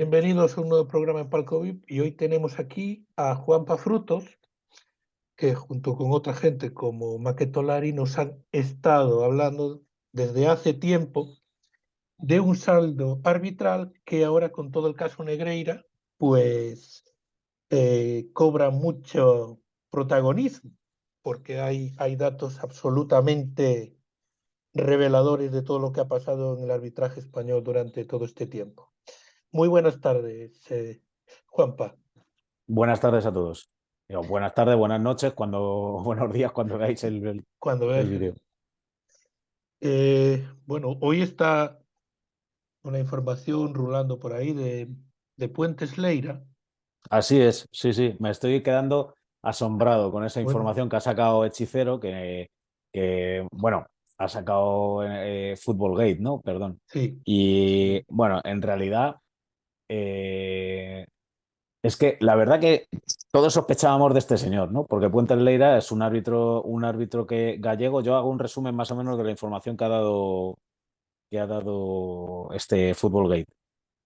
bienvenidos a un nuevo programa en Palco VIP y hoy tenemos aquí a Juanpa Frutos, que junto con otra gente como Maquetolari nos han estado hablando desde hace tiempo de un saldo arbitral que ahora con todo el caso Negreira pues cobra mucho protagonismo porque hay datos absolutamente reveladores de todo lo que ha pasado en el arbitraje español durante todo este tiempo. Muy buenas tardes, Juanpa. Buenas tardes a todos. Digo, buenas tardes, buenas noches, buenos días cuando veáis Cuando el ves, vídeo. bueno, hoy está una información rulando por ahí de Puentes Leira. Así es, sí, sí, me estoy quedando asombrado con esa Bueno, información que ha sacado Hechicero, bueno, ha sacado Football ¿no? Perdón. sí, Y bueno, en realidad eh, es que la verdad que todos sospechábamos de este señor, ¿no? Porque Puentes Leira es un árbitro gallego. Yo hago un resumen más o menos de la información que ha dado este Football.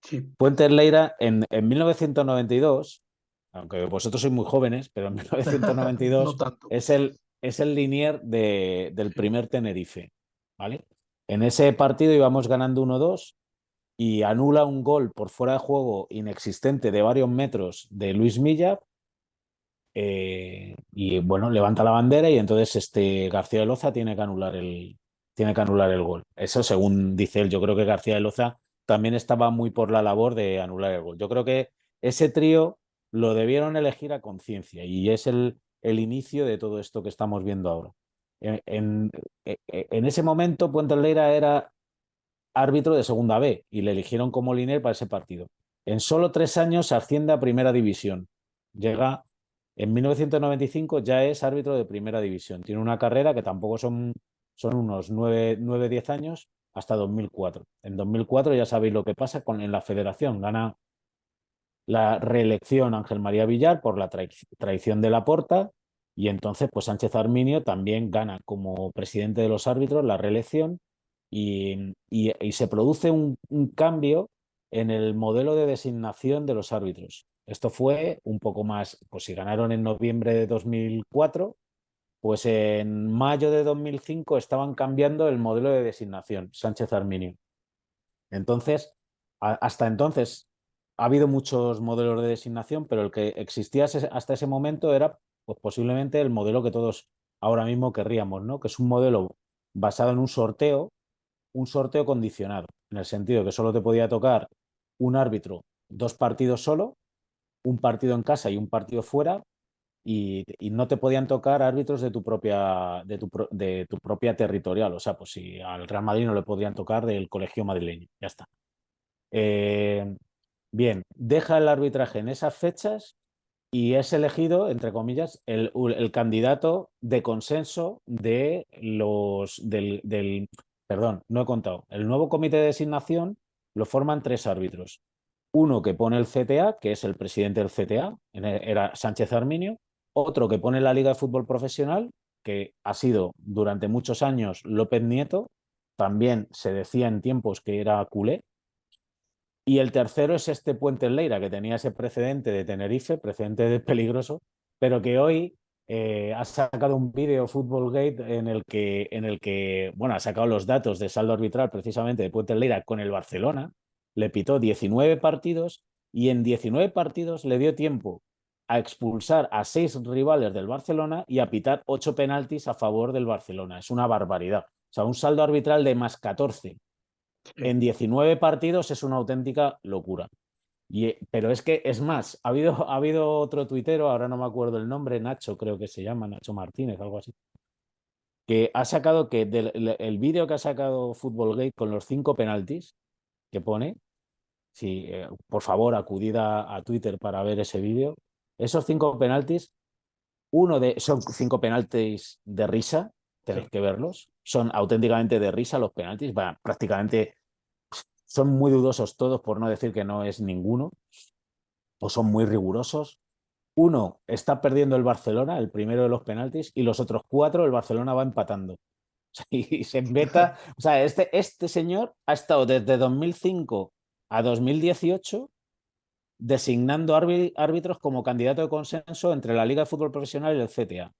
sí, Puentes Leira en 1992, aunque vosotros sois muy jóvenes, pero en no 1992 tanto. es el linier del Sí, primer Tenerife, ¿vale? En ese partido íbamos ganando 1-2 y anula un gol por fuera de juego inexistente de varios metros de Luis Milla, y bueno, levanta la bandera y entonces este García de Loza tiene que anular el gol. Eso según dice él. Yo creo que García de Loza también estaba muy por la labor de anular el gol. Yo creo que ese trío lo debieron elegir a conciencia y es el inicio de todo esto que estamos viendo ahora. En, en- en ese momento Puente Leira era árbitro de segunda B y le eligieron como linier para ese partido. En solo 3 años asciende a primera división. Llega en 1995, ya es árbitro de primera división. Tiene una carrera que tampoco son unos 10 años hasta 2004. En 2004 ya sabéis lo que pasa en la federación. Gana la reelección Ángel María Villar por la traición de Laporta y entonces pues Sánchez Arminio también gana como presidente de los árbitros la reelección y se produce un cambio en el modelo de designación de los árbitros. Esto fue un poco más, pues si ganaron en noviembre de 2004, pues en mayo de 2005 estaban cambiando el modelo de designación, Sánchez Arminio. Entonces, hasta entonces ha habido muchos modelos de designación, pero el que existía hasta ese momento era pues, posiblemente el modelo que todos ahora mismo querríamos, ¿no? Que es un modelo basado en un sorteo condicionado, en el sentido que solo te podía tocar un árbitro, 2 partidos solo, un partido en casa y un partido fuera, y no te podían tocar árbitros de tu propia territorial. O sea, pues si al Real Madrid no le podían tocar del colegio madrileño, ya está. Eh, Bien, deja el arbitraje en esas fechas y es elegido, entre comillas, el candidato de consenso perdón, no he contado. El nuevo comité de designación lo forman 3 árbitros. Uno que pone el CTA, que es el presidente del CTA, era Sánchez Arminio. Otro que pone la Liga de Fútbol Profesional, que ha sido durante muchos años López Nieto. También se decía en tiempos que era culé. Y el tercero es este Puente Leira, que tenía ese precedente de Tenerife, precedente peligroso, pero que hoy ha sacado un vídeo Football Gate en el que, bueno, ha sacado los datos de saldo arbitral precisamente de Puente Leira con el Barcelona, le pitó 19 partidos y en 19 partidos le dio tiempo a expulsar a 6 rivales del Barcelona y a pitar 8 penaltis a favor del Barcelona. Es una barbaridad. O sea, un saldo arbitral de +14 sí. en 19 partidos es una auténtica locura. Pero es que, es más, ha habido otro tuitero, ahora no me acuerdo el nombre, Nacho creo que se llama, Nacho Martínez, algo así, que ha sacado el vídeo que ha sacado Football con los 5 penaltis que pone, si, por favor, acudid a Twitter para ver ese vídeo. Esos 5 penaltis, son 5 penaltis de risa, tenéis Sí. que verlos, son auténticamente de risa los penaltis, prácticamente son muy dudosos todos, por no decir que no es ninguno, o son muy rigurosos. Uno está perdiendo el Barcelona, el primero de los penaltis, y los otros 4 el Barcelona va empatando. Y se veta, o sea, este señor ha estado desde 2005 a 2018 designando árbitros como candidato de consenso entre la Liga de Fútbol Profesional y el CTA.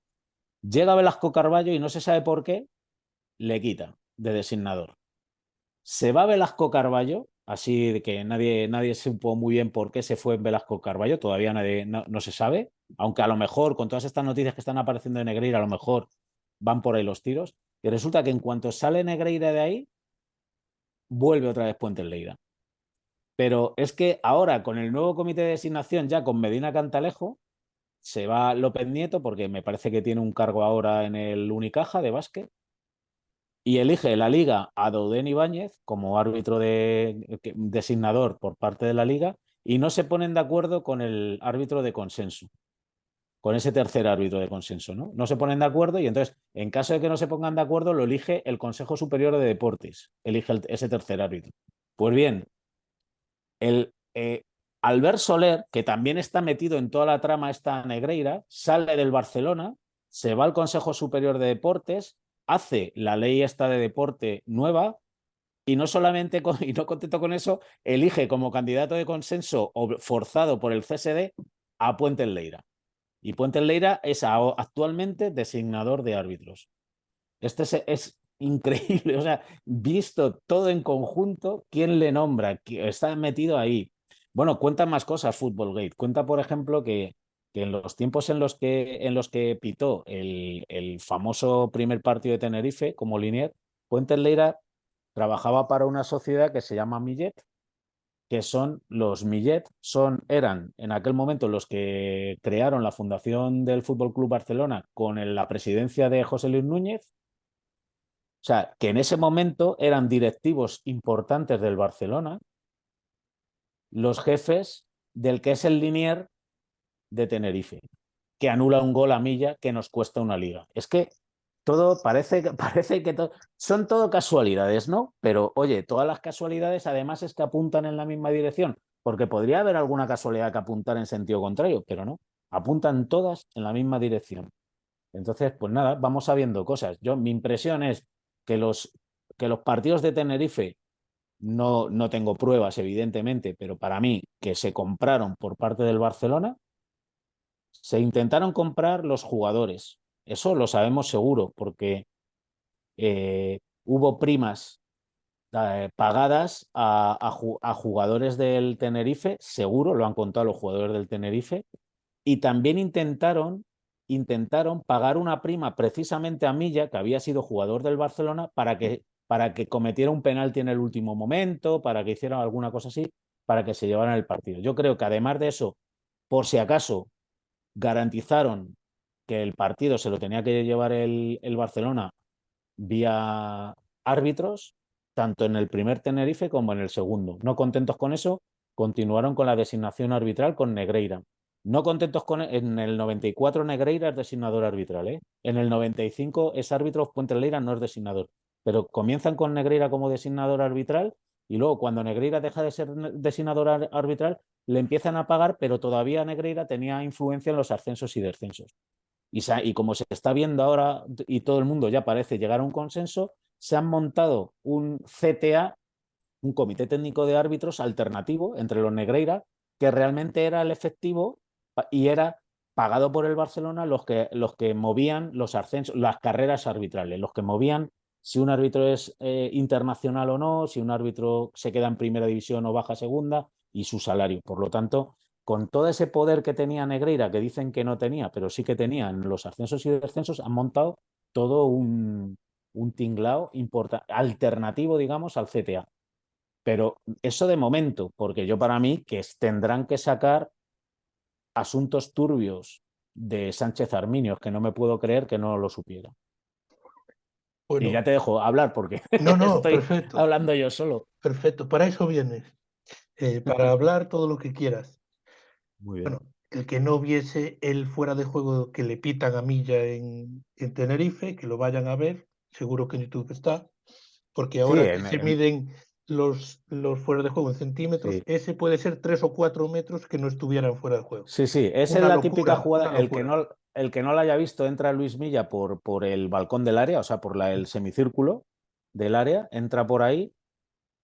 Llega Velasco Carballo y no se sabe por qué, le quita de designador. Se va Velasco Carballo, así de que nadie supo muy bien por qué se fue Velasco Carballo, todavía no se sabe, aunque a lo mejor con todas estas noticias que están apareciendo de Negreira, a lo mejor van por ahí los tiros. Y resulta que en cuanto sale Negreira de ahí, vuelve otra vez Puente Lleida. Pero es que ahora, con el nuevo comité de designación, ya con Medina Cantalejo, se va López Nieto, porque me parece que tiene un cargo ahora en el Unicaja de básquet, y elige la Liga a Doudén Ibáñez como árbitro designador por parte de la Liga, y no se ponen de acuerdo con el árbitro de consenso, con ese tercer árbitro de consenso, ¿no? No se ponen de acuerdo y entonces, en caso de que no se pongan de acuerdo, lo elige el Consejo Superior de Deportes, elige ese tercer árbitro. Pues bien, el Albert Soler, que también está metido en toda la trama esta Negreira, sale del Barcelona, se va al Consejo Superior de Deportes, hace la ley esta de deporte nueva y no solamente y no contento con eso, elige como candidato de consenso forzado por el CSD a Puente Lleida. Y Puente Lleida es actualmente designador de árbitros. Este es increíble, o sea, visto todo en conjunto, ¿quién le nombra? Está metido ahí. Bueno, cuenta más cosas Footballgate. Cuenta, por ejemplo, que en los tiempos en los que pitó el famoso primer partido de Tenerife como Linier, Puente Lleida trabajaba para una sociedad que se llama Millet, que son los Millet, eran en aquel momento los que crearon la fundación del Fútbol Club Barcelona con la presidencia de José Luis Núñez. O sea, que en ese momento eran directivos importantes del Barcelona, los jefes del que es el Linier de Tenerife, que anula un gol a Milla que nos cuesta una liga. Es que todo parece que son todo casualidades, ¿no? Pero oye, todas las casualidades además es que apuntan en la misma dirección, porque podría haber alguna casualidad que apuntar en sentido contrario, pero no, apuntan todas en la misma dirección. Entonces, pues nada, vamos sabiendo cosas. Mi impresión es que los partidos de Tenerife, no tengo pruebas, evidentemente, pero para mí que se compraron por parte del Barcelona, se intentaron comprar los jugadores. Eso lo sabemos seguro, porque hubo primas pagadas a jugadores del Tenerife, seguro, lo han contado los jugadores del Tenerife, y también intentaron pagar una prima precisamente a Milla, que había sido jugador del Barcelona, para que cometiera un penalti en el último momento, para que hiciera alguna cosa así, para que se llevaran el partido. Yo creo que además de eso, por si acaso, garantizaron que el partido se lo tenía que llevar el Barcelona vía árbitros, tanto en el primer Tenerife como en el segundo. No contentos con eso, continuaron con la designación arbitral con Negreira. No contentos en el 94 Negreira es designador arbitral, ¿eh? En el 95 es árbitro, Puente Lleida no es designador. Pero comienzan con Negreira como designador arbitral y luego cuando Negreira deja de ser designador arbitral le empiezan a pagar, pero todavía Negreira tenía influencia en los ascensos y descensos. Y como se está viendo ahora y todo el mundo ya parece llegar a un consenso, se han montado un CTA, un comité técnico de árbitros alternativo entre los Negreira, que realmente era el efectivo y era pagado por el Barcelona los que movían los ascensos, las carreras arbitrales, los que movían si un árbitro es internacional o no, si un árbitro se queda en primera división o baja segunda y su salario. Por lo tanto, con todo ese poder que tenía Negreira, que dicen que no tenía, pero sí que tenía en los ascensos y descensos, han montado todo un tinglao alternativo, digamos, al CTA. Pero eso de momento, porque yo para mí que tendrán que sacar asuntos turbios de Sánchez Arminio, que no me puedo creer que no lo supiera. Y Bueno, ya te dejo hablar porque no, estoy perfecto, hablando yo solo. perfecto. Para eso vienes, para hablar todo lo que quieras. Muy bien. Bueno, el que no viese el fuera de juego que le pitan a Milla en Tenerife, que lo vayan a ver, seguro que en YouTube está, porque Sí, ahora que se miden los fuera de juego en centímetros, sí. ese puede ser 3 o 4 metros que no estuvieran fuera de juego. Sí, sí, esa es Una la típica locura, jugada. una locura. El que no la haya visto entra Luis Milla por el balcón del área, o sea, por el semicírculo del área, entra por ahí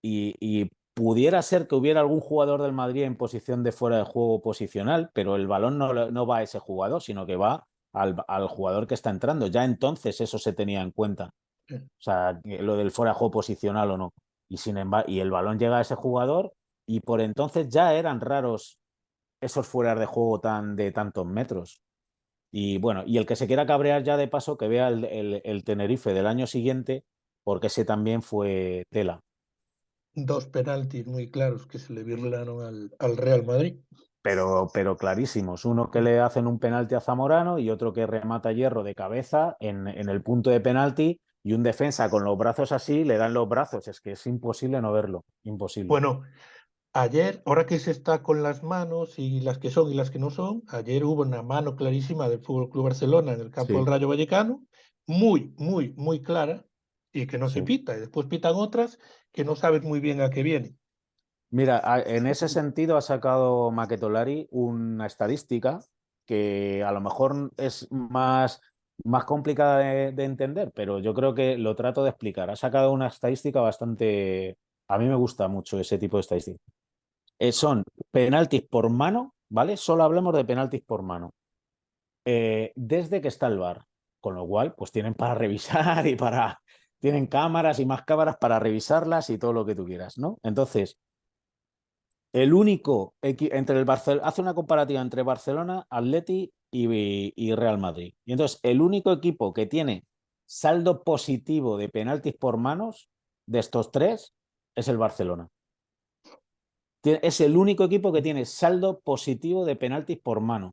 y Pudiera ser que hubiera algún jugador del Madrid en posición de fuera de juego posicional, pero el balón no va a ese jugador, sino que va al jugador que está entrando. Ya entonces eso se tenía en cuenta. O sea, lo del fuera de juego posicional o no. Y sin embargo, y el balón llega a ese jugador y por entonces ya eran raros esos fueras de juego de tantos metros. Y bueno, y el que se quiera cabrear ya de paso, que vea el Tenerife del año siguiente, porque ese también fue tela. Dos penaltis muy claros que se le virlaron al Real Madrid. Pero clarísimos. Uno que le hacen un penalti a Zamorano y otro que remata Hierro de cabeza en el punto de penalti y un defensa con los brazos así, le dan los brazos. Es que es imposible no verlo. Imposible. Bueno, ayer, ahora que se está con las manos y las que son y las que no son, ayer hubo una mano clarísima del Fútbol Club Barcelona en el campo del Sí, Rayo Vallecano, muy, muy, muy clara y que no se sí. pita. Y después pitan otras que no sabes muy bien a qué vienen. Mira, en ese sentido ha sacado Maquetolari una estadística que a lo mejor es más complicada de entender, pero yo creo que lo trato de explicar. Ha sacado una estadística bastante... A mí me gusta mucho ese tipo de estadística. Son penaltis por mano, ¿vale? Solo hablamos de penaltis por mano. Desde que está el VAR, con lo cual, pues tienen para revisar y para... Tienen cámaras y más cámaras para revisarlas y todo lo que tú quieras, ¿no? Entonces, el único entre el Barcelona, hace una comparativa entre Barcelona, Atleti y Real Madrid. Y entonces, el único equipo que tiene saldo positivo de penaltis por manos de estos tres es el Barcelona. Es el único equipo que tiene saldo positivo de penaltis por mano.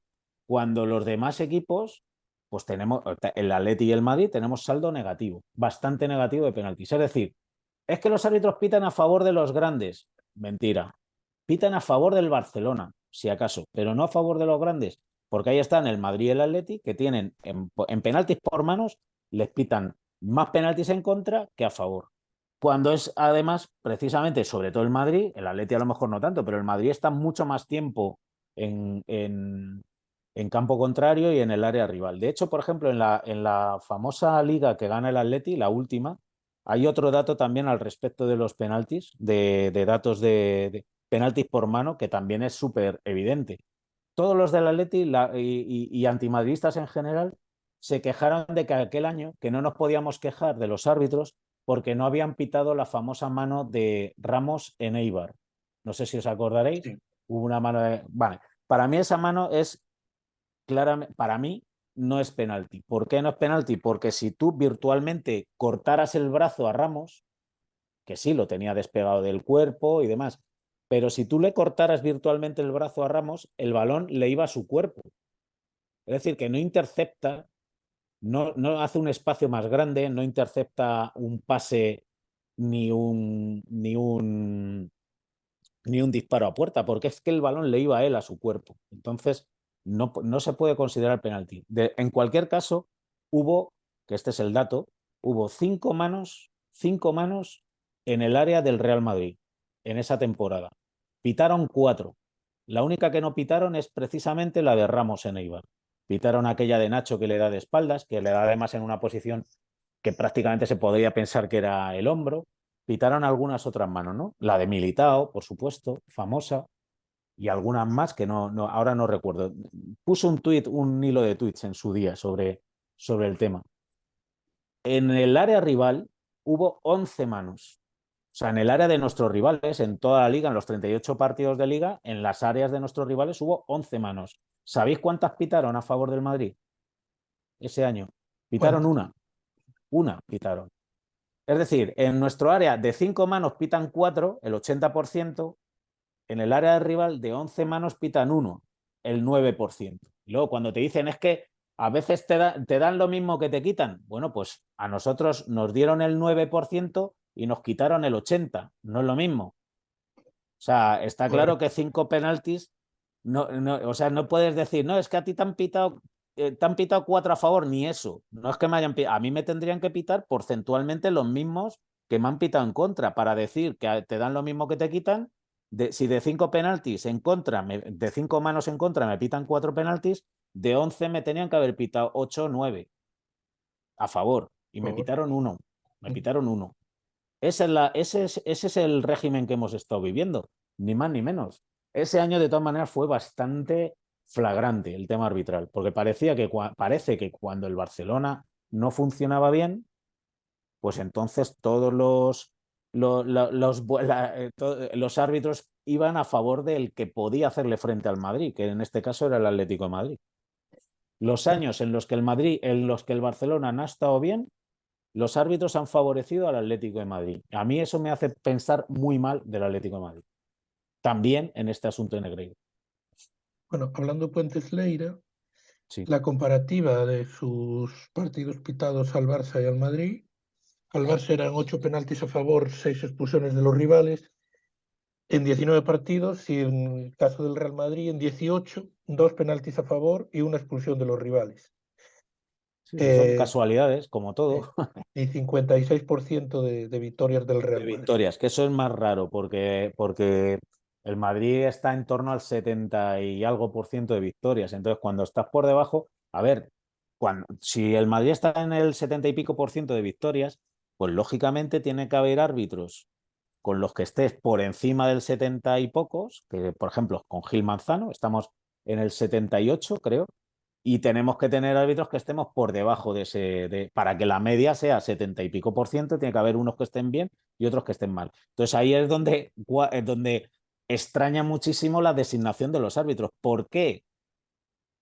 Cuando los demás equipos, pues tenemos, el Atleti y el Madrid, tenemos saldo negativo, bastante negativo de penaltis. Es decir, es que los árbitros pitan a favor de los grandes. Mentira. Pitan a favor del Barcelona, si acaso, pero no a favor de los grandes, porque ahí están el Madrid y el Atleti, que tienen en penaltis por manos, les pitan más penaltis en contra que a favor. Cuando es además, precisamente, sobre todo el Madrid, el Atleti a lo mejor no tanto, pero el Madrid está mucho más tiempo en campo contrario y en el área rival. De hecho, por ejemplo, en la famosa liga que gana el Atleti, la última, hay otro dato también al respecto de los penaltis, de datos de penaltis por mano, que también es súper evidente. Todos los del Atleti y antimadridistas en general se quejaron de que aquel año que no nos podíamos quejar de los árbitros porque no habían pitado la famosa mano de Ramos en Eibar. No sé si os acordaréis. Sí. Hubo una mano de... Vale, para mí esa mano es claramente, para mí no es penalti. ¿Por qué no es penalti? Porque si tú virtualmente cortaras el brazo a Ramos, que sí, lo tenía despegado del cuerpo y demás, pero si tú le cortaras virtualmente el brazo a Ramos, el balón le iba a su cuerpo. Es decir, que no intercepta, no hace un espacio más grande, no intercepta un pase ni un disparo a puerta, porque es que el balón le iba a él, a su cuerpo. Entonces, no se puede considerar penalti. En cualquier caso, hubo, que este es el dato, hubo cinco manos en el área del Real Madrid en esa temporada. Pitaron 4. La única que no pitaron es precisamente la de Ramos en Eibar. Pitaron aquella de Nacho que le da de espaldas, que le da además en una posición que prácticamente se podría pensar que era el hombro. Pitaron algunas otras manos, ¿no? La de Militao, por supuesto, famosa, y algunas más que ahora no recuerdo. Puso un hilo de tweets en su día sobre el tema. En el área rival hubo 11 manos. O sea, en el área de nuestros rivales, en toda la liga, en los 38 partidos de liga, en las áreas de nuestros rivales hubo 11 manos. ¿Sabéis cuántas pitaron a favor del Madrid ese año? Pitaron ¿Cuántas? una pitaron. Es decir, en nuestro área de 5 manos pitan 4, el 80%, en el área de rival de 11 manos pitan 1, el 9%. Y luego cuando te dicen es que a veces te dan lo mismo que te quitan, bueno, pues a nosotros nos dieron el 9% y nos quitaron el 80%, no es lo mismo. O sea, está claro Correcto. que 5 penaltis, o sea, no puedes decir, no, es que a ti te han pitado 4 a favor, ni eso. No es que me hayan pitado, a mí me tendrían que pitar porcentualmente los mismos que me han pitado en contra, para decir que te dan lo mismo que te quitan. Si de 5 penaltis en contra, de 5 manos en contra me pitan 4 penaltis, de 11 me tenían que haber pitado 8 o 9 a favor, y me Por favor. pitaron uno. Me pitaron uno. Ese es el régimen que hemos estado viviendo, ni más ni menos. Ese año, de todas maneras, fue bastante flagrante el tema arbitral, porque parece que cuando el Barcelona no funcionaba bien, pues entonces todos los árbitros iban a favor del que podía hacerle frente al Madrid, que en este caso era el Atlético de Madrid. Los años en los que el Barcelona no ha estado bien, los árbitros han favorecido al Atlético de Madrid. A mí eso me hace pensar muy mal del Atlético de Madrid. También en este asunto de Negreira. Bueno, hablando Puentes Leira, Sí, la comparativa de sus partidos pitados al Barça y al Madrid. Al Barça eran 8 penaltis a favor, 6 expulsiones de los rivales en 19 partidos, y en el caso del Real Madrid en 18, 2 penaltis a favor y una expulsión de los rivales. sí, sí, son Eh, casualidades, como eh, todo, y 56% de victorias del de Real Madrid. victorias, que eso es más raro, porque el Madrid está en torno al 70 y algo por ciento de victorias. Entonces, cuando estás por debajo, a ver, si el Madrid está en el 70 y pico por ciento de victorias, pues lógicamente tiene que haber árbitros con los que estés por encima del 70 y pocos, que por ejemplo con Gil Manzano estamos en el 78, creo, y tenemos que tener árbitros que estemos por debajo de para que la media sea 70 y pico por ciento, tiene que haber unos que estén bien y otros que estén mal. Entonces ahí es donde extraña muchísimo la designación de los árbitros. ¿Por qué?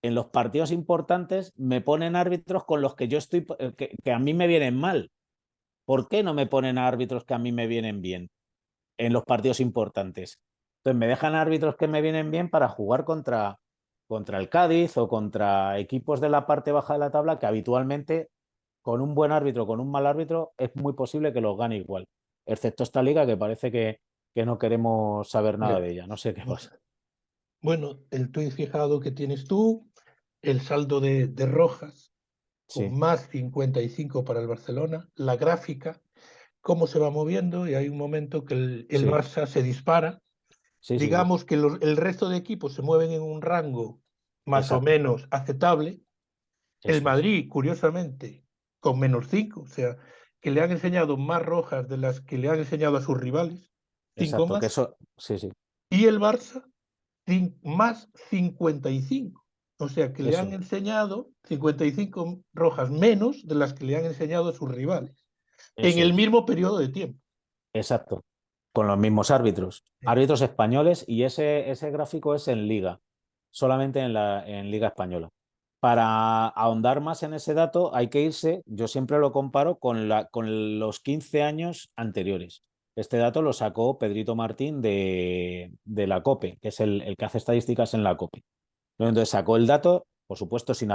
En los partidos importantes me ponen árbitros con los que yo estoy, que a mí me vienen mal. ¿Por qué no me ponen árbitros que a mí me vienen bien en los partidos importantes? Entonces me dejan árbitros que me vienen bien para jugar contra el Cádiz o contra equipos de la parte baja de la tabla que habitualmente con un buen árbitro, con un mal árbitro, es muy posible que los gane igual. Excepto esta liga que parece que no queremos saber nada Ya. de ella. No sé qué pasa. Bueno, el tuit fijado que tienes tú, el saldo de Rojas con Sí, más 55 para el Barcelona, la gráfica, cómo se va moviendo, y hay un momento que el sí, Barça se dispara. sí, sí, sí. Digamos que el resto de equipos se mueven en un rango más o Exacto. menos aceptable. El Eso es. Madrid, curiosamente, con -5, o sea, que le han enseñado más rojas de las que le han enseñado a sus rivales, 5 Exacto. Que más, eso, sí, sí. y el Barça más 55. O sea, que le han Eso, enseñado 55 rojas menos de las que le han enseñado a sus rivales en eso el es. mismo periodo de tiempo. Exacto. Con los mismos árbitros. Sí. Árbitros españoles y ese gráfico es en liga, solamente en liga española. Para ahondar más en ese dato hay que irse, yo siempre lo comparo con los 15 años anteriores. Este dato lo sacó Pedrito Martín de la COPE, que es el que hace estadísticas en la COPE. Entonces sacó el dato, por supuesto, sin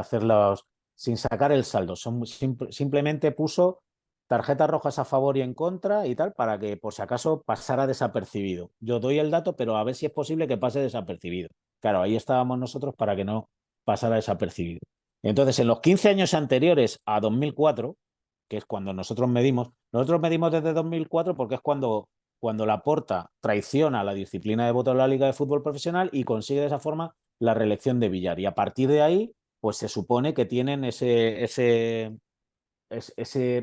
sacar el saldo. Simplemente puso tarjetas rojas a favor y en contra y tal, para que por si acaso pasara desapercibido. Yo doy el dato, pero a ver si es posible que pase desapercibido. Claro, ahí estábamos nosotros para que no pasara desapercibido. Entonces, en los 15 años anteriores a 2004, que es cuando nosotros medimos desde 2004 porque es cuando Laporta traiciona la disciplina de voto de la Liga de Fútbol Profesional y consigue de esa forma la reelección de Villar. Y a partir de ahí, pues se supone que tienen ese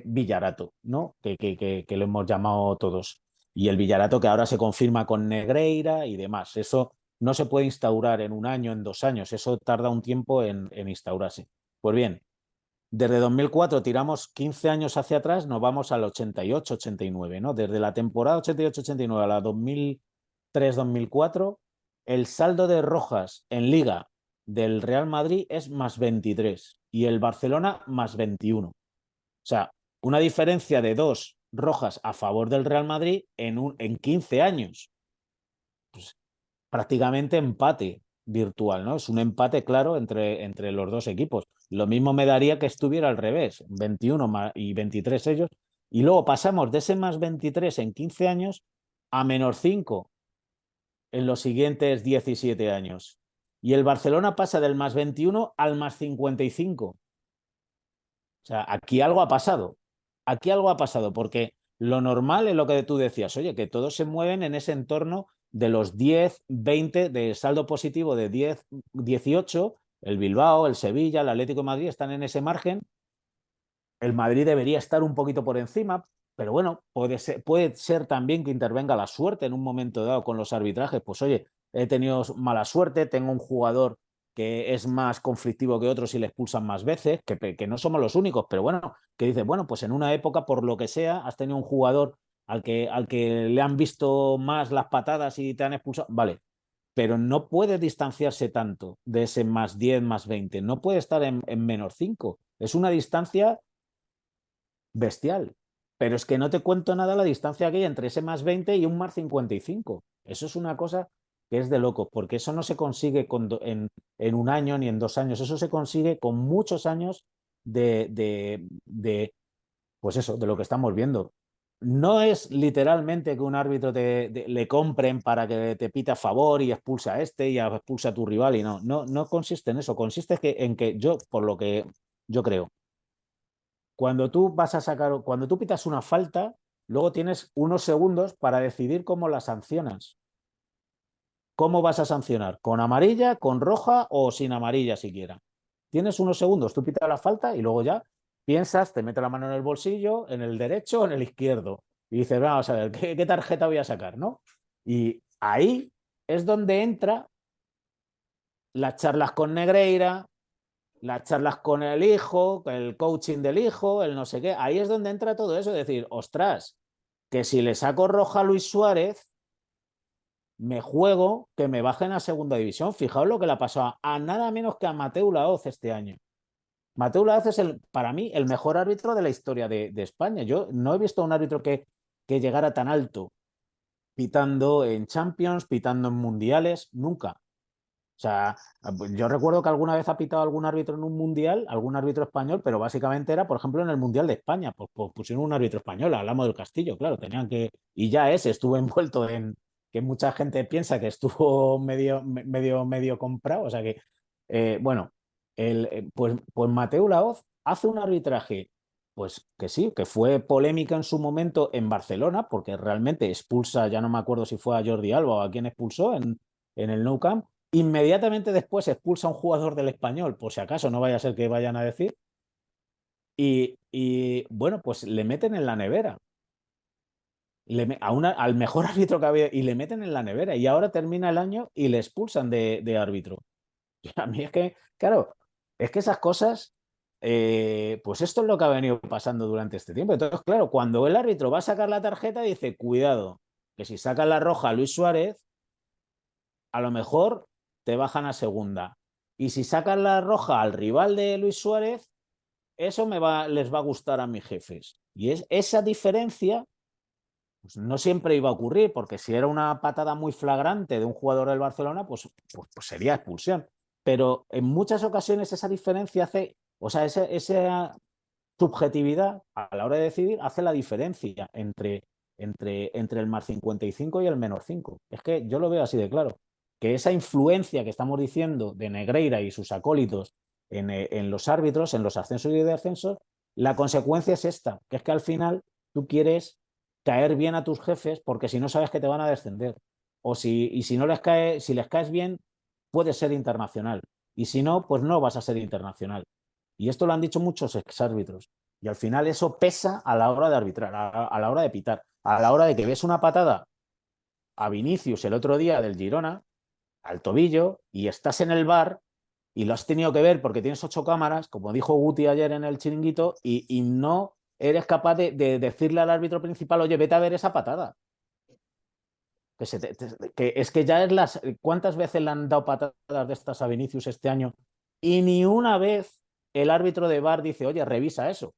Villarato, ¿no? Que lo hemos llamado todos. Y el Villarato que ahora se confirma con Negreira y demás. Eso no se puede instaurar en un año, en 2 años. Eso tarda un tiempo en instaurarse. Pues bien, desde 2004 tiramos 15 años hacia atrás, nos vamos al 88-89, ¿no? Desde la temporada 88-89 a la 2003-2004, el saldo de rojas en liga del Real Madrid es más 23 y el Barcelona más 21. O sea, una diferencia de 2 rojas a favor del Real Madrid en 15 años. Pues, prácticamente empate virtual, ¿no? Es un empate claro entre los dos equipos. Lo mismo me daría que estuviera al revés, 21 y 23 ellos, y luego pasamos de ese más 23 en 15 años a -5 en los siguientes 17 años. Y el Barcelona pasa del más 21 al más 55. O sea, aquí algo ha pasado. Aquí algo ha pasado, porque lo normal es lo que tú decías, oye, que todos se mueven en ese entorno de los 10, 20 de saldo positivo de 10, 18, el Bilbao, el Sevilla, el Atlético de Madrid están en ese margen. El Madrid debería estar un poquito por encima, pero bueno, puede ser también que intervenga la suerte en un momento dado con los arbitrajes. Pues oye, he tenido mala suerte, tengo un jugador que es más conflictivo que otros y le expulsan más veces, que no somos los únicos, pero bueno, que dice, bueno, pues en una época, por lo que sea, has tenido un jugador al que le han visto más las patadas y te han expulsado. Vale, pero no puede distanciarse tanto de ese más 10, más 20. No puede estar en menos 5. Es una distancia bestial. Pero es que no te cuento nada la distancia que hay entre ese más 20 y un más 55. Eso es una cosa que es de locos, porque eso no se consigue en un año ni en 2 años. Eso se consigue con muchos años pues eso, de lo que estamos viendo. No es literalmente que un árbitro le compren para que te pite a favor y expulsa a este y expulsa a tu rival y no consiste en eso, consiste en que yo, por lo que yo creo, cuando tú pitas una falta, luego tienes unos segundos para decidir cómo la sancionas. ¿Cómo vas a sancionar? ¿Con amarilla, con roja o sin amarilla siquiera? Tienes unos segundos, tú pitas la falta y luego ya piensas, te metes la mano en el bolsillo, en el derecho o en el izquierdo. Y dices, vamos a ver, ¿qué tarjeta voy a sacar? ¿No? Y ahí es donde entra las charlas con Negreira, las charlas con el hijo, el coaching del hijo, el no sé qué. Ahí es donde entra todo eso, es decir, ostras, que si le saco roja a Luis Suárez, me juego que me bajen a segunda división. Fijaos lo que le ha pasado a nada menos que a Mateu Laoz este año. Mateu Laoz es para mí el mejor árbitro de la historia de España. Yo no he visto a un árbitro que llegara tan alto pitando en Champions, pitando en Mundiales, nunca. O sea, yo recuerdo que alguna vez ha pitado algún árbitro en un mundial, algún árbitro español, pero básicamente era, por ejemplo, en el Mundial de España. Pues pusieron un árbitro español, hablamos del Castillo, claro, tenían que. Y ya ese estuvo envuelto en que mucha gente piensa que estuvo medio comprado. O sea que, bueno, pues Mateu Laoz hace un arbitraje, pues que sí, que fue polémica en su momento en Barcelona, porque realmente expulsa, ya no me acuerdo si fue a Jordi Alba o a quién expulsó en el Nou Camp. Inmediatamente después expulsa a un jugador del Español, por si acaso no vaya a ser que vayan a decir, bueno, pues le meten en la nevera. Al mejor árbitro que había y le meten en la nevera y ahora termina el año y le expulsan de árbitro. A mí es que, claro, es que esas cosas, pues esto es lo que ha venido pasando durante este tiempo. Entonces, claro, cuando el árbitro va a sacar la tarjeta dice, cuidado, que si saca la roja a Luis Suárez, a lo mejor te bajan a segunda. Y si sacan la roja al rival de Luis Suárez, eso les va a gustar a mis jefes. Y esa diferencia pues no siempre iba a ocurrir, porque si era una patada muy flagrante de un jugador del Barcelona, pues sería expulsión. Pero en muchas ocasiones esa diferencia hace, o sea, esa subjetividad a la hora de decidir hace la diferencia entre el más 55 y el menos 5. Es que yo lo veo así de claro, que esa influencia que estamos diciendo de Negreira y sus acólitos en los árbitros, en los ascensos y descensos, la consecuencia es esta, que es que al final tú quieres caer bien a tus jefes porque si no sabes que te van a descender. Y si no si les caes bien, puedes ser internacional. Y si no, pues no vas a ser internacional. Y esto lo han dicho muchos exárbitros. Y al final eso pesa a la hora de arbitrar, a la hora de pitar, a la hora de que ves una patada a Vinicius el otro día del Girona, al tobillo, y estás en el bar y lo has tenido que ver porque tienes 8 cámaras, como dijo Guti ayer en el chiringuito, y no eres capaz de decirle al árbitro principal, oye, vete a ver esa patada. Que es que ya es ¿cuántas veces le han dado patadas de estas a Vinicius este año? Y ni una vez el árbitro de VAR dice, oye, revisa eso.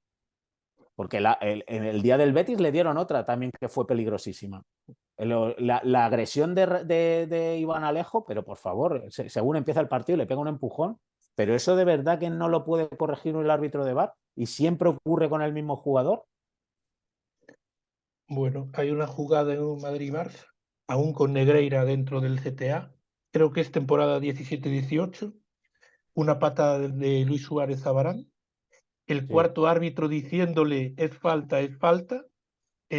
Porque en el día del Betis le dieron otra también que fue peligrosísima. La agresión de Iván Alejo, pero por favor, según empieza el partido le pega un empujón, pero eso de verdad que no lo puede corregir el árbitro de VAR y siempre ocurre con el mismo jugador. Bueno, hay una jugada en un Madrid-Barça, aún con Negreira dentro del CTA, creo que es temporada 17-18, una patada de Luis Suárez a Varane, el Sí. cuarto árbitro diciéndole es falta, el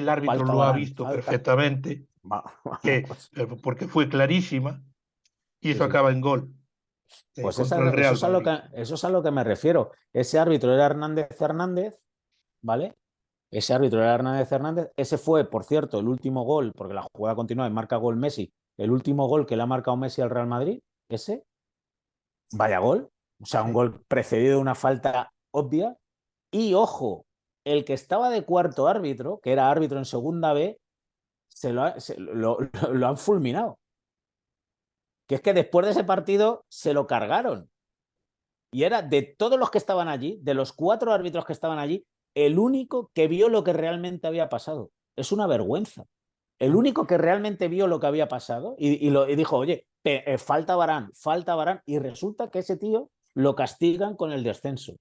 árbitro Falta lo ha Varane, visto falta. perfectamente, Pues, porque fue clarísima, y sí, eso sí. acaba en gol Pues contra el eso Real es a lo Madrid. que, eso es a lo que me refiero. Ese árbitro era Hernández Hernández, ¿vale? ese árbitro era Hernández Hernández. Ese fue, por cierto, el último gol, porque la jugada continúa y marca gol Messi, el último gol que le ha marcado Messi al Real Madrid, ese, vaya gol, o sea, un Sí. gol precedido de una falta obvia. Y ojo, el que estaba de cuarto árbitro, que era árbitro en segunda B, lo han fulminado. Que es que después de ese partido se lo cargaron. Y era de todos los que estaban allí, de los 4 árbitros que estaban allí, el único que vio lo que realmente había pasado. Es una vergüenza. El único que realmente vio lo que había pasado y dijo, oye, falta Varane, y resulta que ese tío lo castigan con el descenso.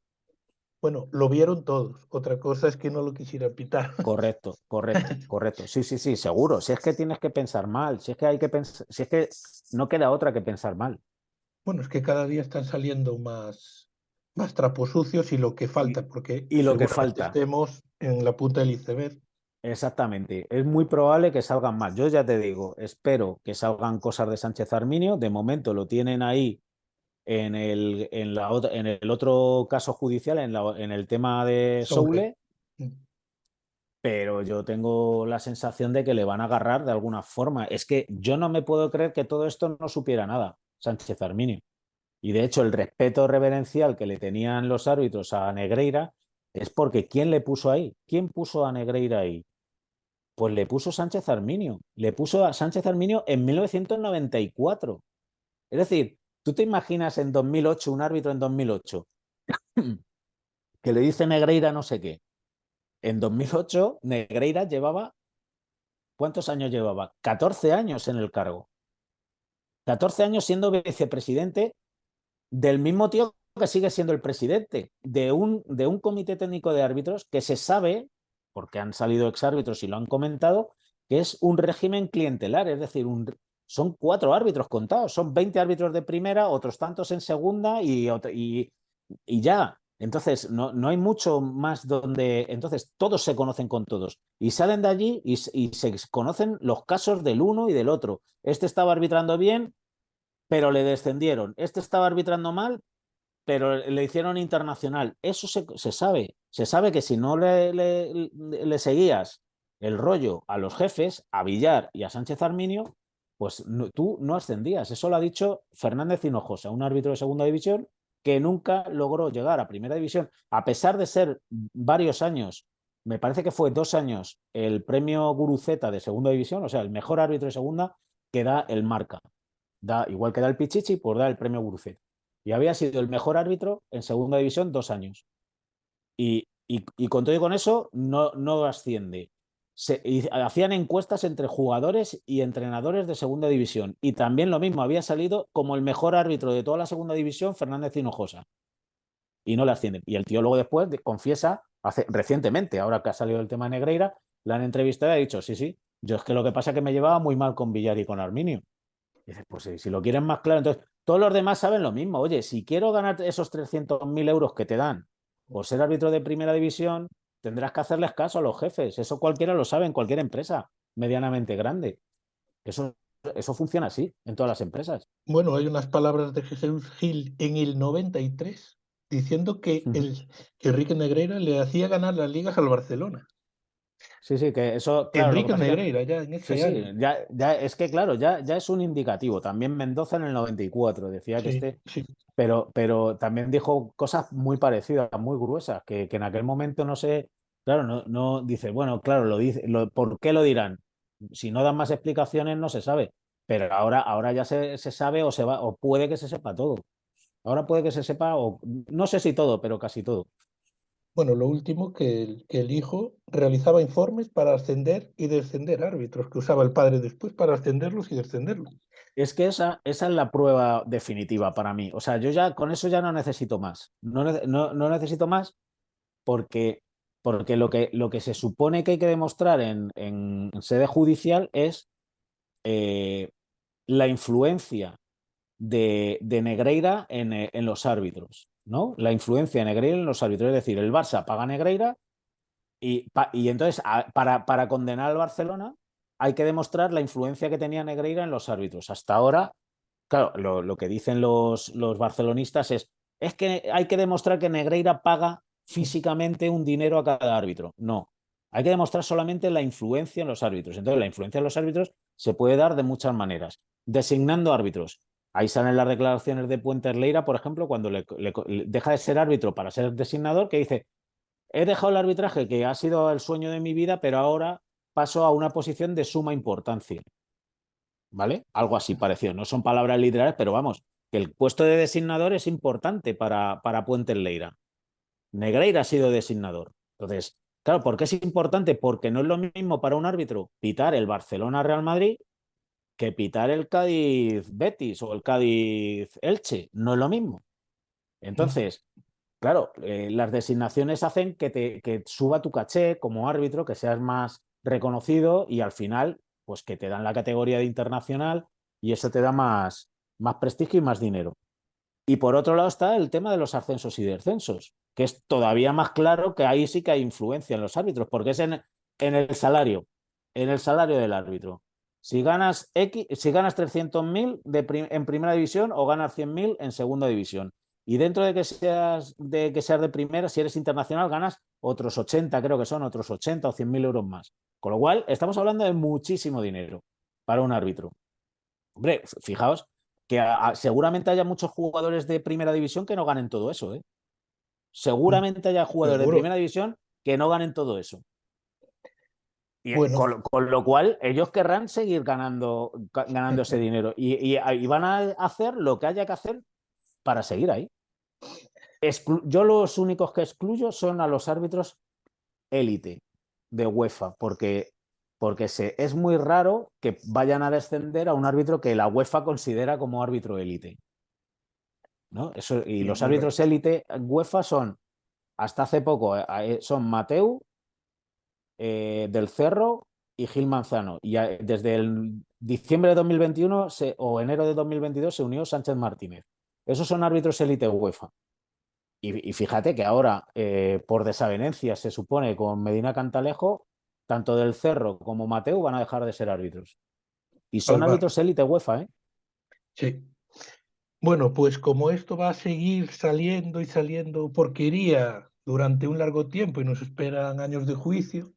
Bueno, lo vieron todos. Otra cosa es que no lo quisiera pitar. Correcto, correcto, correcto. Sí, sí, sí, seguro. Si es que tienes que pensar mal, si es que hay que pensar, si es que no queda otra que pensar mal. Bueno, es que cada día están saliendo más trapos sucios y lo que Y, falta, porque y lo que seguramente falta, estemos en la punta del iceberg. exactamente. Es muy probable que salgan más. Yo ya te digo, espero que salgan cosas de Sánchez Arminio. De momento lo tienen ahí en el otro caso judicial, en el tema de Sobre. Soule, pero yo tengo la sensación de que le van a agarrar de alguna forma. Es que yo no me puedo creer que todo esto no supiera nada, Sánchez Arminio. Y de hecho, el respeto reverencial que le tenían los árbitros a Negreira es porque ¿quién le puso ahí? ¿Quién puso a Negreira ahí? Pues le puso Sánchez Arminio. Le puso a Sánchez Arminio en 1994. Es decir, ¿tú te imaginas en 2008, un árbitro en 2008, que le dice Negreira no sé qué? En 2008, Negreira llevaba, ¿cuántos años llevaba? 14 años en el cargo. 14 años siendo vicepresidente del mismo tío que sigue siendo el presidente de un comité técnico de árbitros que se sabe, porque han salido exárbitros y lo han comentado, que es un régimen clientelar, es decir, son 4 árbitros contados, son 20 árbitros de primera, otros tantos en segunda y ya. Entonces, no hay mucho más donde. Entonces, todos se conocen con todos. Y salen de allí y se conocen los casos del uno y del otro. Este estaba arbitrando bien, pero le descendieron. Este estaba arbitrando mal, pero le hicieron internacional. Eso se sabe. Se sabe que si no le seguías el rollo a los jefes, a Villar y a Sánchez Arminio, pues tú no ascendías. Eso lo ha dicho Fernández Hinojosa, un árbitro de segunda división que nunca logró llegar a primera división, a pesar de ser varios años, me parece que fue 2 años, el premio Guruceta de segunda división, o sea, el mejor árbitro de segunda que da el Marca. Igual que da el Pichichi, pues da el premio Guruceta. Y había sido el mejor árbitro en segunda división 2 años. Y con todo y con eso no asciende. Hacían encuestas entre jugadores y entrenadores de segunda división. Y también lo mismo, había salido como el mejor árbitro de toda la segunda división Fernández Hinojosa. Y no le ascienden. Y el tío luego después confiesa, recientemente, ahora que ha salido el tema de Negreira, la han entrevistado y ha dicho, sí, sí, yo es que lo que pasa es que me llevaba muy mal con Villar y con Arminio. Y dices, pues si lo quieren más claro, entonces todos los demás saben lo mismo. Oye, si quiero ganar esos 300.000 euros que te dan por ser árbitro de primera división, tendrás que hacerles caso a los jefes. Eso cualquiera lo sabe en cualquier empresa medianamente grande. Eso funciona así en todas las empresas. Bueno, hay unas palabras de Jesús Gil en el 93 diciendo que Enrique Negreira le hacía ganar las ligas al Barcelona. Sí, sí, que eso, claro, lo que Enrique pasa es que Negreira, ya en sí, ese sí, año. ya es que claro, ya es un indicativo. También Mendoza en el 94 decía que Sí, sí. pero también dijo cosas muy parecidas, muy gruesas, que en aquel momento no sé, claro, no dice, bueno, claro, lo dice, ¿por qué lo dirán? Si no dan más explicaciones no se sabe, pero ahora ya se sabe o se va, o puede que se sepa todo. Ahora puede que se sepa, o no sé si todo, pero casi todo. Bueno, lo último que el hijo realizaba informes para ascender y descender árbitros, que usaba el padre después para ascenderlos y descenderlos. Es que esa es la prueba definitiva para mí. O sea, yo ya con eso ya no necesito más. No necesito más porque, porque lo que se supone que hay que demostrar en sede judicial es eh, la influencia de Negreira en los árbitros, ¿no? La influencia de Negreira en los árbitros. Es decir, el Barça paga a Negreira y entonces para condenar al Barcelona hay que demostrar la influencia que tenía Negreira en los árbitros. Hasta ahora, claro, lo que dicen los barcelonistas es que hay que demostrar que Negreira paga físicamente un dinero a cada árbitro. No. Hay que demostrar solamente la influencia en los árbitros. Entonces, la influencia en los árbitros se puede dar de muchas maneras. Designando árbitros. Ahí salen las declaraciones de Puentes Leira, por ejemplo, cuando le deja de ser árbitro para ser designador, que dice: he dejado el arbitraje, que ha sido el sueño de mi vida, pero ahora paso a una posición de suma importancia. ¿Vale? Algo así parecido. No son palabras literales, pero vamos, que el puesto de designador es importante para Puentes Leira. Negreira ha sido designador. Entonces, claro, ¿por qué es importante? Porque no es lo mismo para un árbitro pitar el Barcelona-Real Madrid que pitar el Cádiz-Betis o el Cádiz-Elche. No es lo mismo. Entonces, claro, las designaciones hacen que suba tu caché como árbitro, que seas más reconocido y al final, pues que te dan la categoría de internacional y eso te da más prestigio y más dinero. Y por otro lado está el tema de los ascensos y descensos, que es todavía más claro que ahí sí que hay influencia en los árbitros, porque es en el salario del árbitro. Si ganas 300.000 en primera división o ganas 100.000 en segunda división. Y dentro de que seas de primera, si eres internacional, ganas otros 80, creo que son otros 80 o 100.000 euros más. Con lo cual, estamos hablando de muchísimo dinero para un árbitro. Hombre, fijaos que seguramente haya muchos jugadores de primera división que no ganen todo eso, ¿eh? Seguramente haya jugadores de Seguro. primera división que no ganen todo eso. Y Bueno, con lo cual, ellos querrán seguir ganando ese dinero y van a hacer lo que haya que hacer para seguir ahí. Yo los únicos que excluyo son a los árbitros élite de UEFA, porque es muy raro que vayan a descender a un árbitro que la UEFA considera como árbitro élite, ¿no? Eso, y los árbitros élite UEFA son, hasta hace poco, son Mateu, Del Cerro y Gil Manzano. Y desde el diciembre de 2021 o enero de 2022 se unió Sánchez Martínez. Esos son árbitros élite UEFA. Y fíjate que ahora, por desavenencias, se supone con Medina Cantalejo, tanto Del Cerro como Mateu van a dejar de ser árbitros. Y son árbitros élite UEFA, ¿eh? Sí. Bueno, pues como esto va a seguir saliendo y saliendo porquería durante un largo tiempo y nos esperan años de juicio,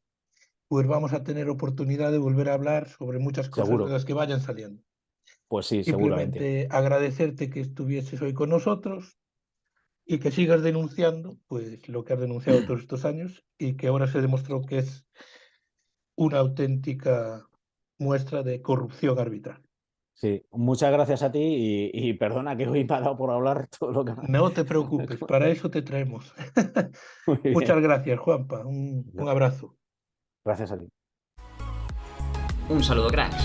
pues vamos a tener oportunidad de volver a hablar sobre muchas cosas de Seguro. las que vayan saliendo. Pues sí, seguramente. Simplemente agradecerte que estuvieses hoy con nosotros y que sigas denunciando pues lo que has denunciado todos estos años y que ahora se demostró que es una auténtica muestra de corrupción arbitral. Sí, muchas gracias a ti y perdona que hoy me ha dado por hablar todo lo que me... No te preocupes, para eso te traemos. Muy Muchas bien. gracias, Juanpa. Un abrazo. Gracias a ti. Un saludo, cracks.